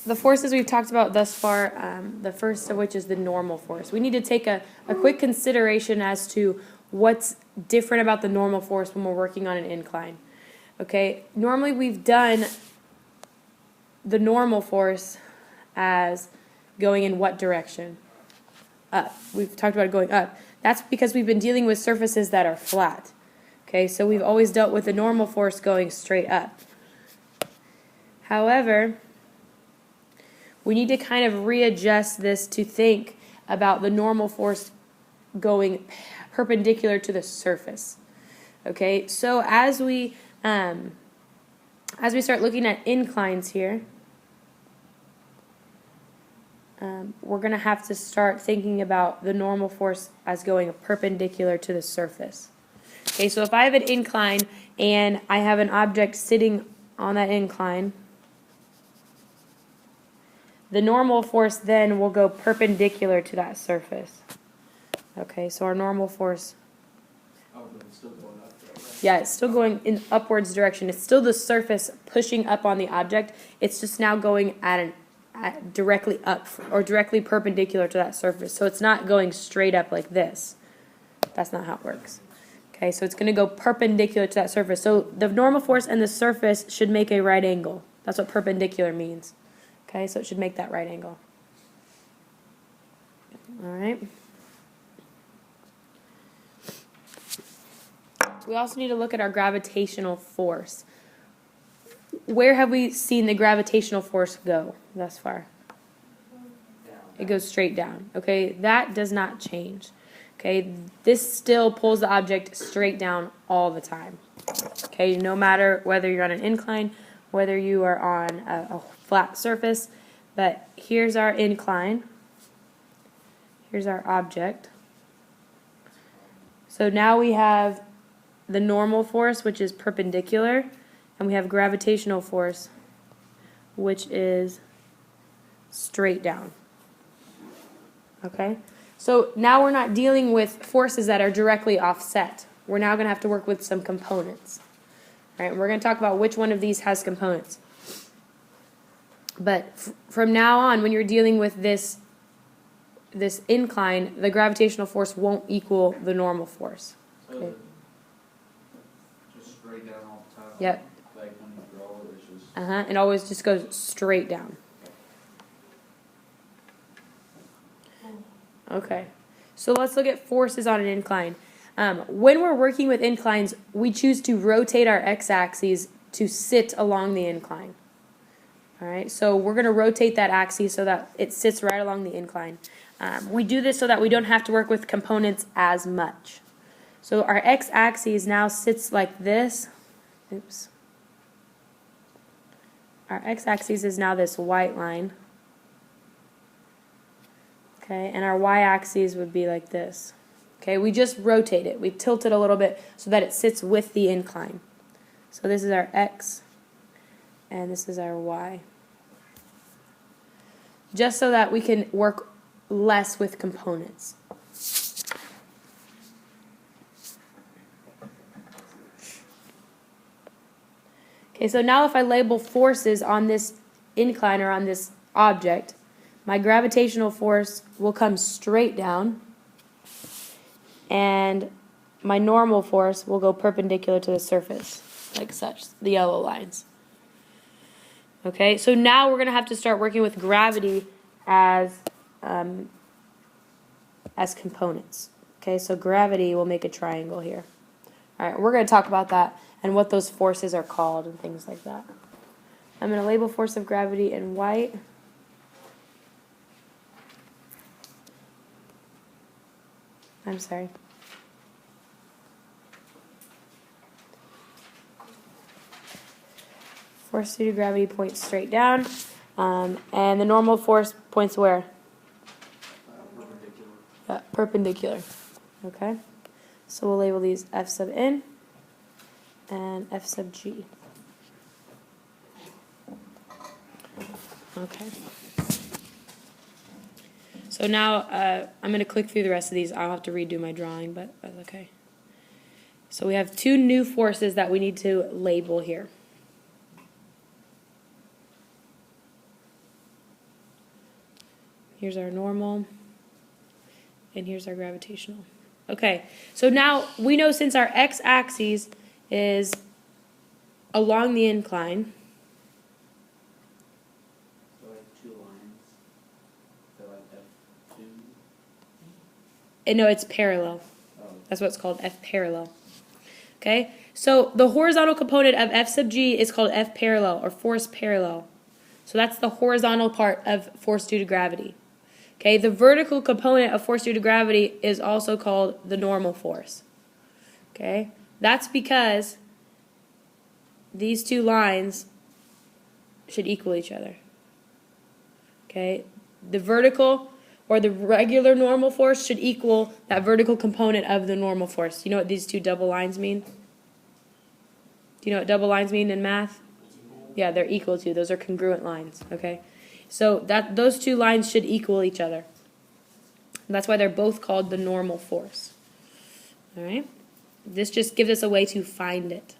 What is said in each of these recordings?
the forces we've talked about thus far, the first of which is the normal force. We need to take a quick consideration as to what's different about the normal force when we're working on an incline. Okay, normally we've done the normal force as going in what direction? Up. We've talked about it going up. That's because we've been dealing with surfaces that are flat. Okay, so we've always dealt with the normal force going straight up. However, we need to kind of readjust this to think about the normal force going perpendicular to the surface. Okay, so as we start looking at inclines here, we're going to have to start thinking about the normal force as going perpendicular to the surface. Okay, so if I have an incline and I have an object sitting on that incline, the normal force then will go perpendicular to that surface. Okay, so our normal force. Oh, but it's still going up, right? Yeah, it's still going in upwards direction. It's still the surface pushing up on the object. It's just now going directly up or directly perpendicular to that surface. So it's not going straight up like this. That's not how it works. Okay, so it's going to go perpendicular to that surface. So the normal force and the surface should make a right angle. That's what perpendicular means. Okay, so it should make that right angle. All right. We also need to look at our gravitational force. Where have we seen the gravitational force go thus far? It goes straight down. Okay, that does not change. Okay, this still pulls the object straight down all the time. Okay, no matter whether you're on an incline, whether you are on a flat surface. But here's our incline. Here's our object. So now we have the normal force, which is perpendicular, and we have gravitational force, which is straight down. Okay? So now we're not dealing with forces that are directly offset. We're now going to have to work with some components. All right? We're going to talk about which one of these has components. But from now on, when you're dealing with this incline, the gravitational force won't equal the normal force. Okay? Just straight down all the time. Yep. Like when you draw it, it's just. It always just goes straight down. Okay. So let's look at forces on an incline. When we're working with inclines, we choose to rotate our x-axis to sit along the incline. All right. So we're going to rotate that axis so that it sits right along the incline. We do this so that we don't have to work with components as much. So our x-axis now sits like this. Oops. Our x-axis is now this white line. Okay, and our y-axis would be like this. Okay, we just rotate it. We tilt it a little bit so that it sits with the incline. So this is our x, and this is our y. Just so that we can work less with components. Okay, so now if I label forces on this incline or on this object, my gravitational force will come straight down, and my normal force will go perpendicular to the surface, like such, the yellow lines. Okay, so now we're going to have to start working with gravity as components. Okay, so gravity will make a triangle here. All right, we're going to talk about that and what those forces are called and things like that. I'm going to label force of gravity in white. I'm sorry. Force due to gravity points straight down, and the normal force points where? Perpendicular. Perpendicular. Okay. So we'll label these F sub N and F sub G. Okay. So now I'm going to click through the rest of these. I'll have to redo my drawing, but that's okay. So we have two new forces that we need to label here. Here's our normal. And here's our gravitational. Okay, so now we know since our x-axis is along the incline. So like 2 lines. They're like F2. And no, it's parallel. Oh. That's what it's called, F parallel. Okay, so the horizontal component of F sub g is called F parallel or force parallel. So that's the horizontal part of force due to gravity. Okay, the vertical component of force due to gravity is also called the normal force. Okay, that's because these two lines should equal each other. Okay, the vertical or the regular normal force should equal that vertical component of the normal force. You know what these two double lines mean? Do you know what double lines mean in math? Yeah, they're equal to. Those are congruent lines, okay? So those two lines should equal each other. And that's why they're both called the normal force. All right? This just gives us a way to find it.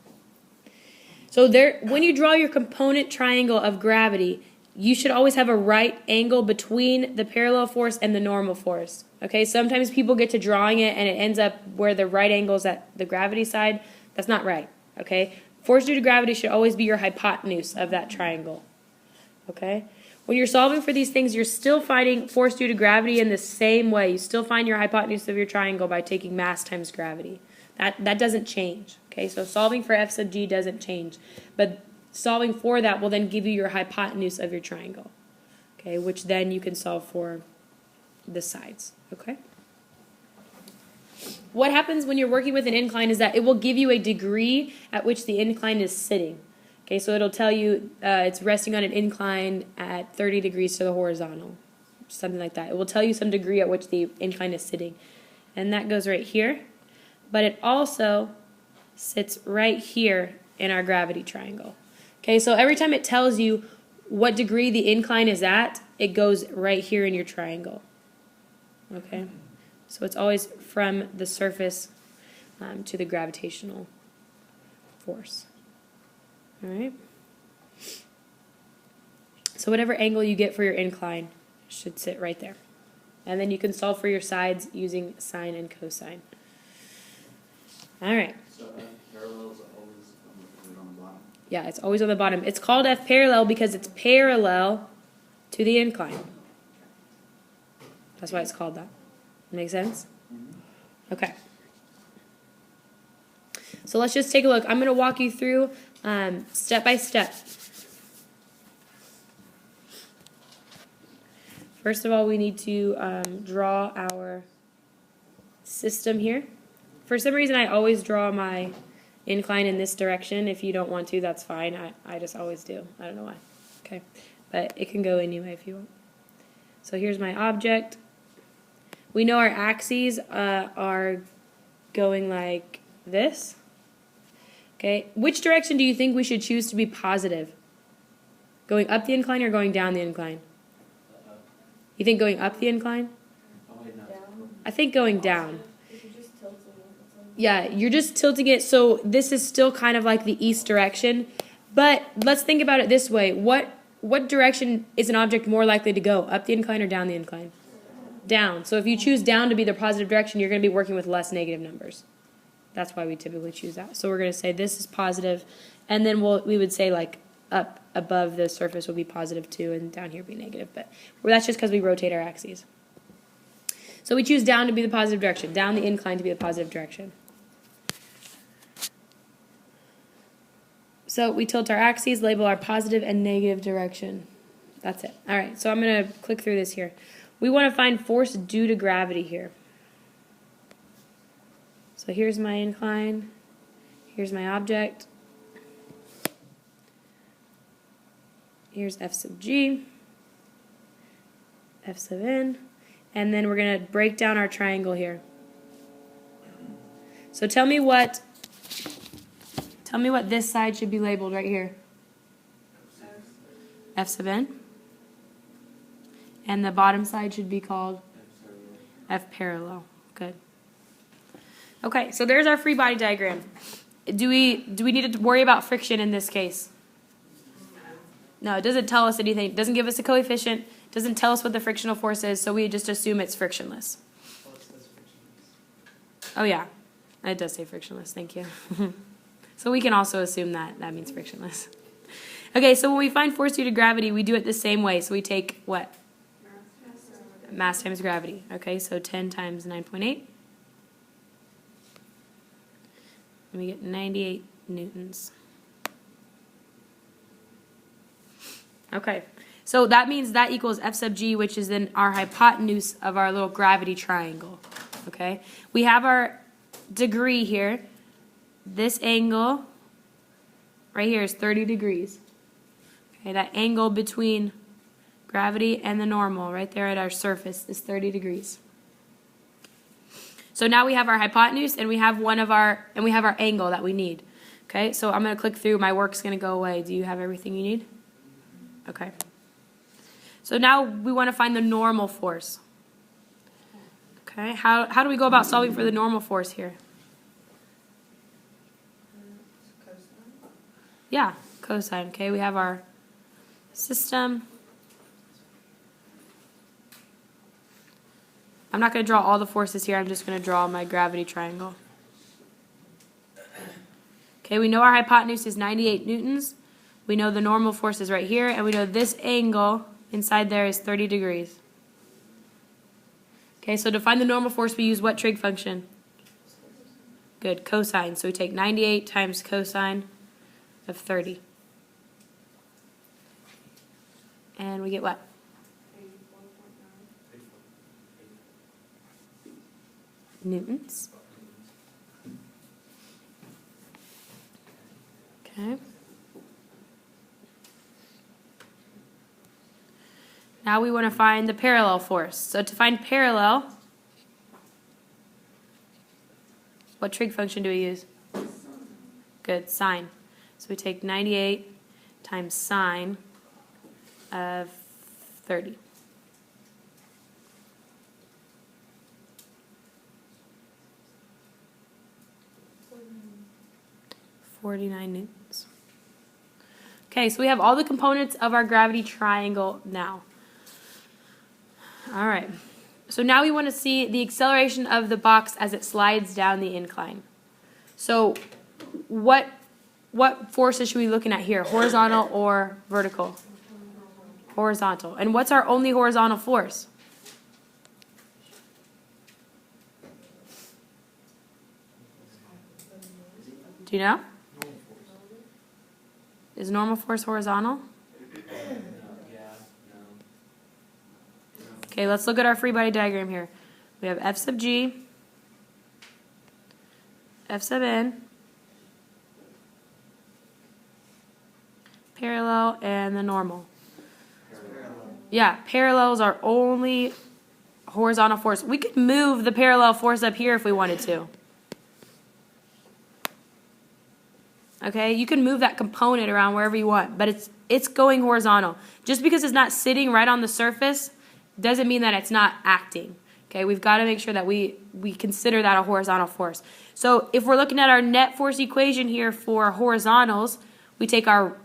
So when you draw your component triangle of gravity, you should always have a right angle between the parallel force and the normal force. Okay? Sometimes people get to drawing it and it ends up where the right angle is at the gravity side. That's not right. Okay? Force due to gravity should always be your hypotenuse of that triangle. Okay? When you're solving for these things, you're still finding force due to gravity in the same way. You still find your hypotenuse of your triangle by taking mass times gravity. That doesn't change. Okay? So solving for F sub g doesn't change. But solving for that will then give you your hypotenuse of your triangle. Okay? Which then you can solve for the sides. Okay? What happens when you're working with an incline is that it will give you a degree at which the incline is sitting. Okay, so it'll tell you it's resting on an incline at 30 degrees to the horizontal, something like that. It will tell you some degree at which the incline is sitting. And that goes right here. But it also sits right here in our gravity triangle. Okay, so every time it tells you what degree the incline is at, it goes right here in your triangle. Okay? So it's always from the surface to the gravitational force. All right? So whatever angle you get for your incline should sit right there. And then you can solve for your sides using sine and cosine. All right. So F parallel is always on the bottom. Yeah, it's always on the bottom. It's called F parallel because it's parallel to the incline. That's why it's called that. Make sense? Okay. So let's just take a look. I'm going to walk you through step by step. First of all, we need to draw our system here. For some reason, I always draw my incline in this direction. If you don't want to, that's fine. I just always do. I don't know why. Okay. But it can go anyway if you want. So here's my object. We know our axes are going like this. Okay, which direction do you think we should choose to be positive? Going up the incline or going down the incline? You think going up the incline? I think going down. Yeah, you're just tilting it, so this is still kind of like the east direction. But let's think about it this way. What direction is an object more likely to go? Up the incline or down the incline? Down. So if you choose down to be the positive direction, you're going to be working with less negative numbers. That's why we typically choose that. So we're going to say this is positive, and then we would say like up above the surface will be positive 2, and down here be negative. But that's just because we rotate our axes. So we choose down to be the positive direction, down the incline to be the positive direction. So we tilt our axes, label our positive and negative direction. That's it. All right, so I'm going to click through this here. We want to find force due to gravity here. So here's my incline. Here's my object. Here's F sub g, F sub n, and then we're going to break down our triangle here. So tell me what this side should be labeled right here. F sub n. And the bottom side should be called F parallel. Good. Okay, so there's our free body diagram. Do we need to worry about friction in this case? No, it doesn't tell us anything. It doesn't give us a coefficient. It doesn't tell us what the frictional force is, so we just assume it's frictionless. Well, it says frictionless. Oh yeah, it does say frictionless, thank you. So we can also assume that that means frictionless. Okay, so when we find force due to gravity, we do it the same way. So we take what? Mass times gravity. Okay, so 10 times 9.8. And we get 98 newtons. Okay, so that means that equals F sub g, which is then our hypotenuse of our little gravity triangle. Okay, we have our degree here. This angle right here is 30 degrees. Okay, that angle between gravity and the normal right there at our surface is 30 degrees. So now we have our hypotenuse and we have our angle that we need. Okay, so I'm going to click through. My work's going to go away. Do you have everything you need? Okay. So now we want to find the normal force. Okay, how do we go about solving for the normal force here? Yeah, cosine. Okay, we have our system. I'm not going to draw all the forces here. I'm just going to draw my gravity triangle. Okay, we know our hypotenuse is 98 newtons. We know the normal force is right here, and we know this angle inside there is 30 degrees. Okay, so to find the normal force, we use what trig function? Good, cosine. So we take 98 times cosine of 30. And we get what? Newtons. Okay. Now we want to find the parallel force. So to find parallel, what trig function do we use? Good, sine. So we take 98 times sine of 30. .49 newtons. Okay, so we have all the components of our gravity triangle now. All right. So now we want to see the acceleration of the box as it slides down the incline. So what forces should we be looking at here? Horizontal or vertical? Horizontal. And what's our only horizontal force? Do you know? Is normal force horizontal? Okay, let's look at our free body diagram here. We have F sub g, F sub n, parallel, and the normal. Yeah, parallels are only horizontal force. We could move the parallel force up here if we wanted to. Okay, you can move that component around wherever you want, but it's going horizontal. Just because it's not sitting right on the surface doesn't mean that it's not acting. Okay, we've got to make sure that we consider that a horizontal force. So if we're looking at our net force equation here for horizontals, we take our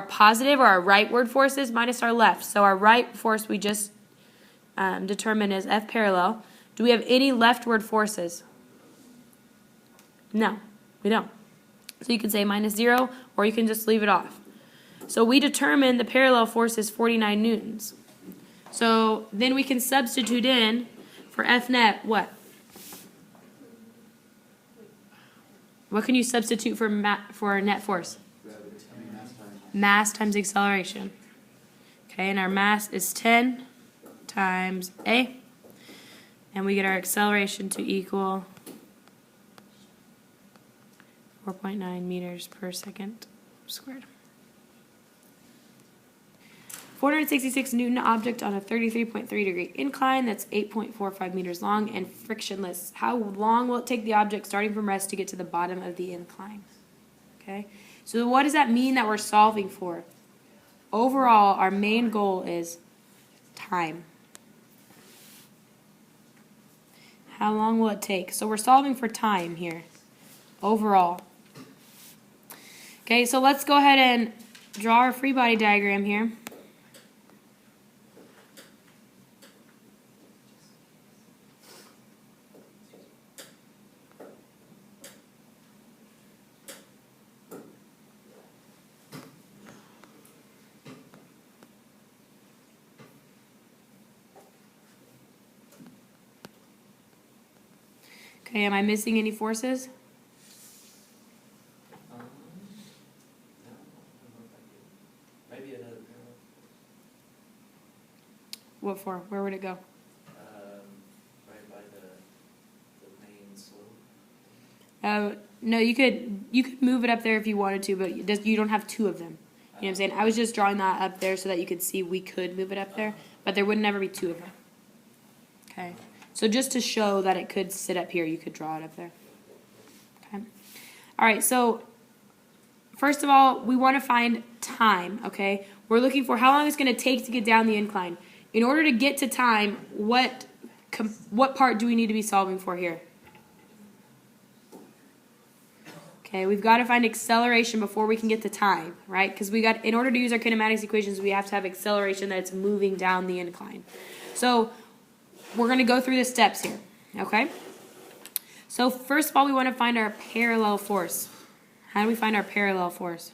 positive or our rightward forces minus our left. So our right force we just determined is F parallel. Do we have any leftward forces? No, we don't. So you can say minus 0, or you can just leave it off. So we determined the parallel force is 49 newtons. So then we can substitute in for F net what? What can you substitute for net force? Mass times acceleration. Okay, and our mass is 10 times A. And we get our acceleration to equal 4.9 meters per second squared. 466 Newton object on a 33.3 degree incline that's 8.45 meters long and frictionless. How long will it take the object starting from rest to get to the bottom of the incline? Okay, so what does that mean that we're solving for? Overall, our main goal is time. How long will it take? So we're solving for time here, overall. Okay, so let's go ahead and draw our free body diagram here. Okay, am I missing any forces? No, I don't know if I did. Maybe another parallel. What for? Where would it go? Right by the main slope. No, you could move it up there if you wanted to, but you don't have two of them. You know what I'm saying? I was just drawing that up there so that you could see we could move it up there, but there would never be two of them. Okay. So just to show that it could sit up here, you could draw it up there. Okay. All right, so first of all, we want to find time, okay? We're looking for how long it's going to take to get down the incline. In order to get to time, what part do we need to be solving for here? Okay, we've got to find acceleration before we can get to time, right? Because in order to use our kinematics equations, we have to have acceleration that's moving down the incline. So we're going to go through the steps here, okay? So first of all, we want to find our parallel force. How do we find our parallel force?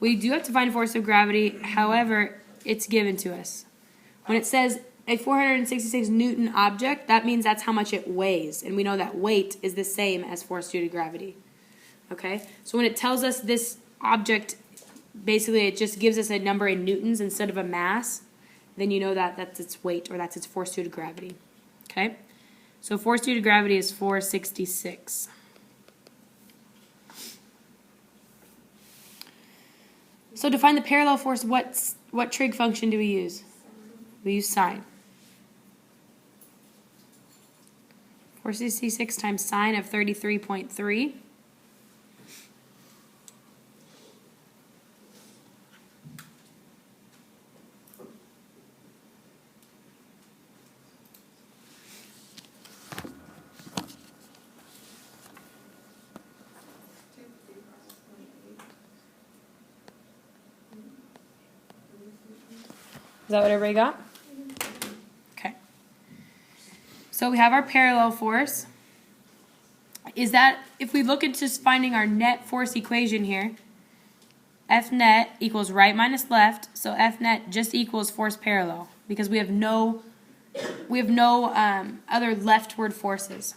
We do have to find force of gravity, however, it's given to us. When it says a 466 Newton object, that means that's how much it weighs, and we know that weight is the same as force due to gravity. Okay? So when it tells us this object, basically it just gives us a number in newtons instead of a mass, then you know that that's its weight, or that's its force due to gravity. Okay? So force due to gravity is 466. So to find the parallel force, what trig function do we use? We use sine. 466 times sine of 33.3. Is that what everybody got? Okay. So we have our parallel force. Is that, if we look at just finding our net force equation here, F net equals right minus left, so F net just equals force parallel, because we have no other leftward forces.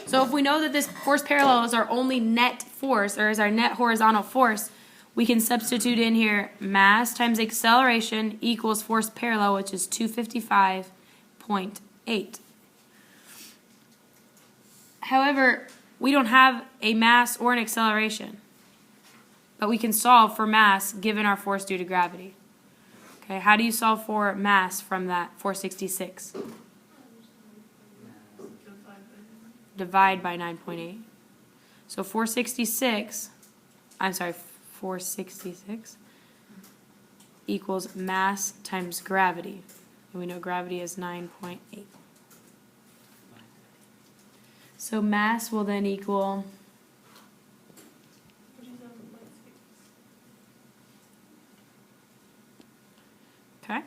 So if we know that this force parallel is our only net force, or is our net horizontal force, we can substitute in here mass times acceleration equals force parallel, which is 255.8. However, we don't have a mass or an acceleration, but we can solve for mass given our force due to gravity. Okay, how do you solve for mass from that 466? Divide by 9.8. So 466 equals mass times gravity. And we know gravity is 9.8. So mass will then equal okay.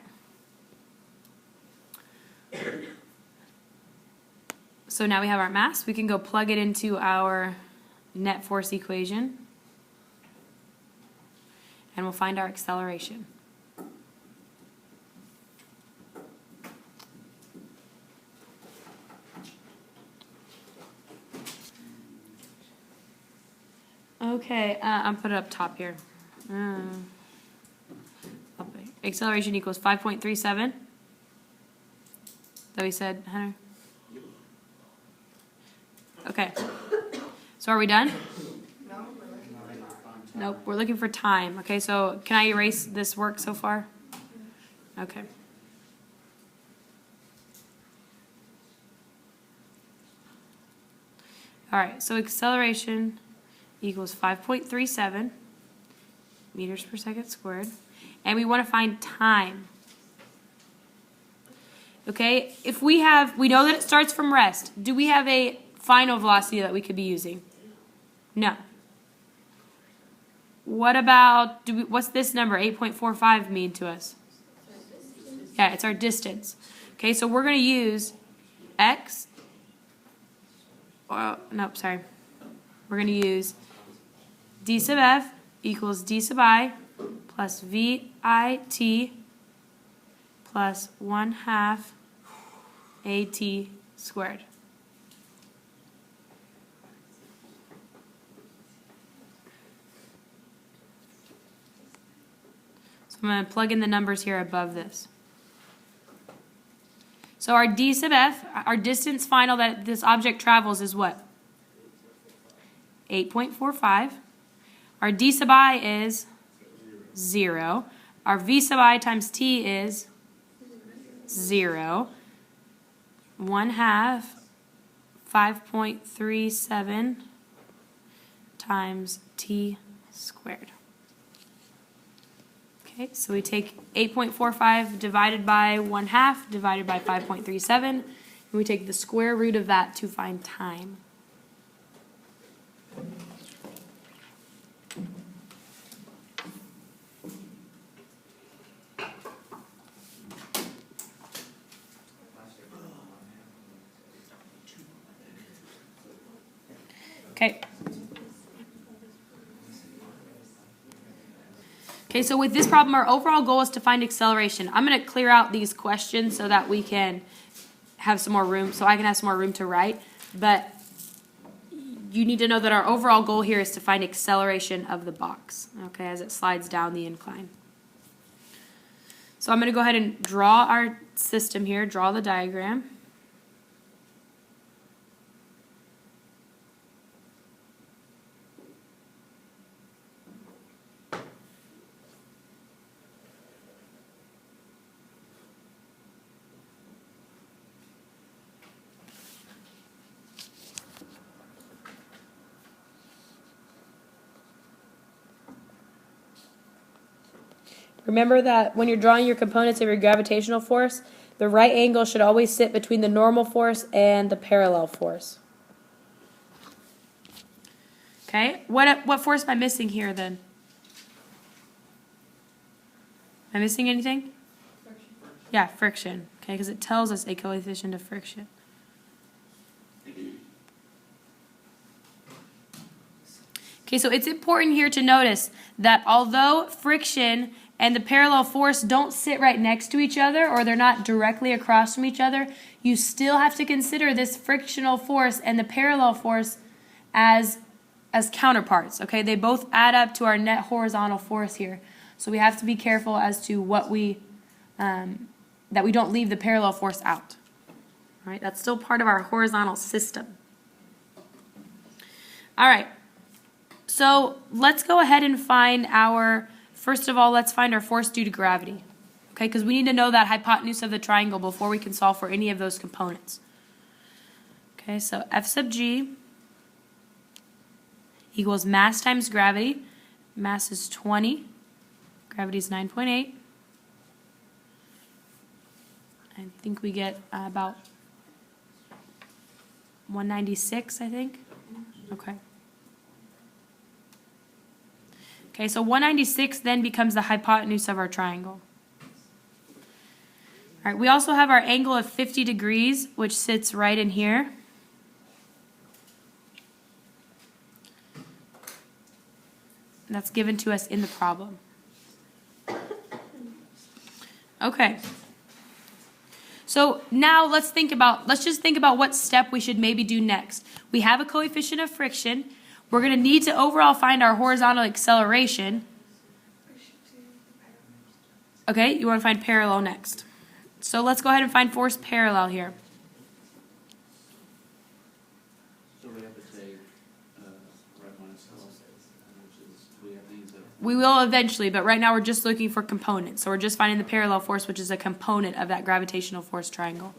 So now we have our mass. We can go plug it into our net force equation, and we'll find our acceleration. Okay, I'm putting it up top here. Acceleration equals 5.37. That we said, Hunter? Okay. So are we done? Nope, we're looking for time. Okay, so can I erase this work so far? Okay. All right, so acceleration equals 5.37 meters per second squared. And we want to find time. Okay, if we know that it starts from rest. Do we have a final velocity that we could be using? No. What about, what's this number, 8.45 mean to us? Yeah, it's our distance. Okay, so we're going to use x, we're going to use d sub f equals d sub I plus vit plus 1/2 at squared. So I'm going to plug in the numbers here above this. So our d sub f, our distance final that this object travels is what? 8.45. Our d sub I is 0. Our v sub I times t is 0. 1/2 5.37 times t squared. Okay, so we take 8.45 divided by 1/2 divided by 5.37, and we take the square root of that to find time. Okay. Okay, so with this problem, our overall goal is to find acceleration. I'm going to clear out these questions so that we can have some more room, so I can have some more room to write. But you need to know that our overall goal here is to find acceleration of the box, okay, as it slides down the incline. So I'm going to go ahead and draw our system here, draw the diagram. Remember that when you're drawing your components of your gravitational force, the right angle should always sit between the normal force and the parallel force. Okay, what force am I missing here then? Am I missing anything? Friction. Yeah, friction. Okay, because it tells us a coefficient of friction. Okay, so it's important here to notice that although friction and the parallel force don't sit right next to each other, or they're not directly across from each other, you still have to consider this frictional force and the parallel force as counterparts. Okay, they both add up to our net horizontal force here. So we have to be careful as to what that we don't leave the parallel force out. All right, that's still part of our horizontal system. All right, so let's go ahead and find first of all, let's find our force due to gravity. Okay, because we need to know that hypotenuse of the triangle before we can solve for any of those components. Okay, so F sub G equals mass times gravity. Mass is 20. Gravity is 9.8. I think we get about 196, I think. Okay. Okay, so 196 then becomes the hypotenuse of our triangle. All right, we also have our angle of 50 degrees, which sits right in here. And that's given to us in the problem. Okay. So now let's just think about what step we should maybe do next. We have a coefficient of friction. We're going to need to overall find our horizontal acceleration. Okay, you want to find parallel next. So let's go ahead and find force parallel here. So we have to take right minus cos, which is, we have things that... We will eventually, but right now we're just looking for components. So we're just finding the parallel force, which is a component of that gravitational force triangle.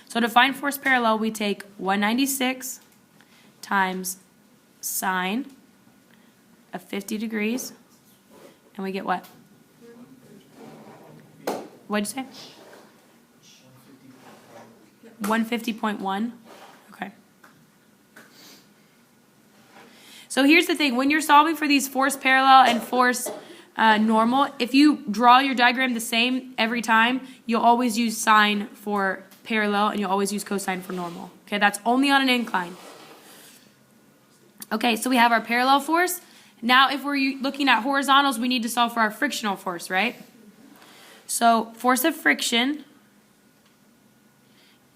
So to find force parallel, we take 196 times sine of 50 degrees, and we get what? What'd you say? 150.1? Okay. So here's the thing. When you're solving for these force parallel and force normal, if you draw your diagram the same every time, you'll always use sine for parallel and you'll always use cosine for normal. Okay, that's only on an incline. Okay, so we have our parallel force. Now if we're looking at horizontals, we need to solve for our frictional force, right? So force of friction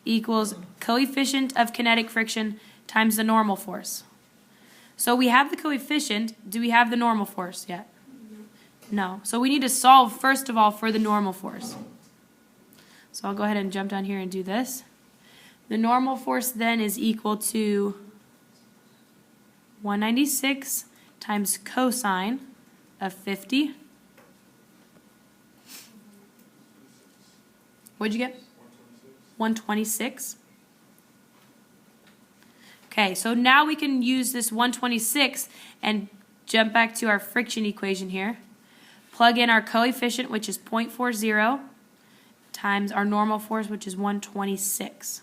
equals coefficient of kinetic friction times the normal force. So we have the coefficient. Do we have the normal force yet? No. So we need to solve, first of all, for the normal force. So I'll go ahead and jump down here and do this. The normal force then is equal to 196 times cosine of 50. What'd you get? 126. Okay, so now we can use this 126 and jump back to our friction equation here. Plug in our coefficient, which is 0.40, times our normal force, which is 126.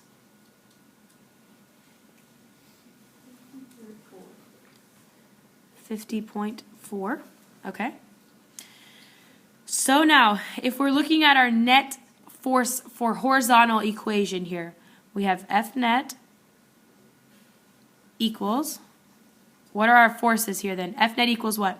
.4. Okay. So now, if we're looking at our net force for horizontal equation here, we have F net equals, what are our forces here then? F net equals what?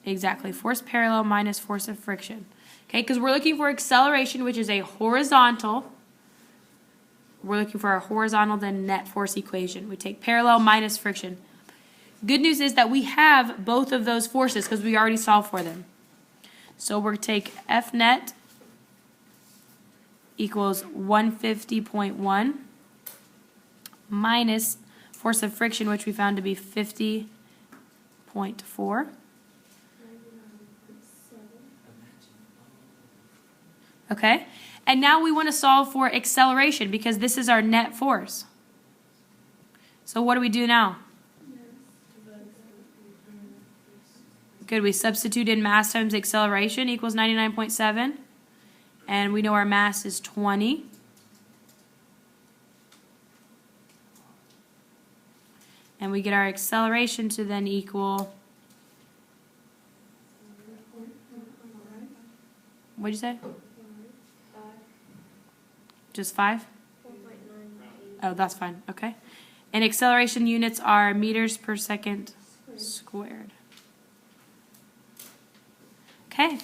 Exactly, force parallel minus force of friction. Okay, because we're looking for acceleration, which is a horizontal. We're looking for our horizontal then net force equation. We take parallel minus friction. Good news is that we have both of those forces because we already solved for them. So we're going to take F net equals 150.1 minus force of friction, which we found to be 50.4. Okay, and now we want to solve for acceleration because this is our net force. So what do we do now? Good, we substitute in mass times acceleration equals 99.7. And we know our mass is 20. And we get our acceleration to then equal, what did you say? Just 5? Oh, that's fine. Okay. And acceleration units are meters per second squared. Okay.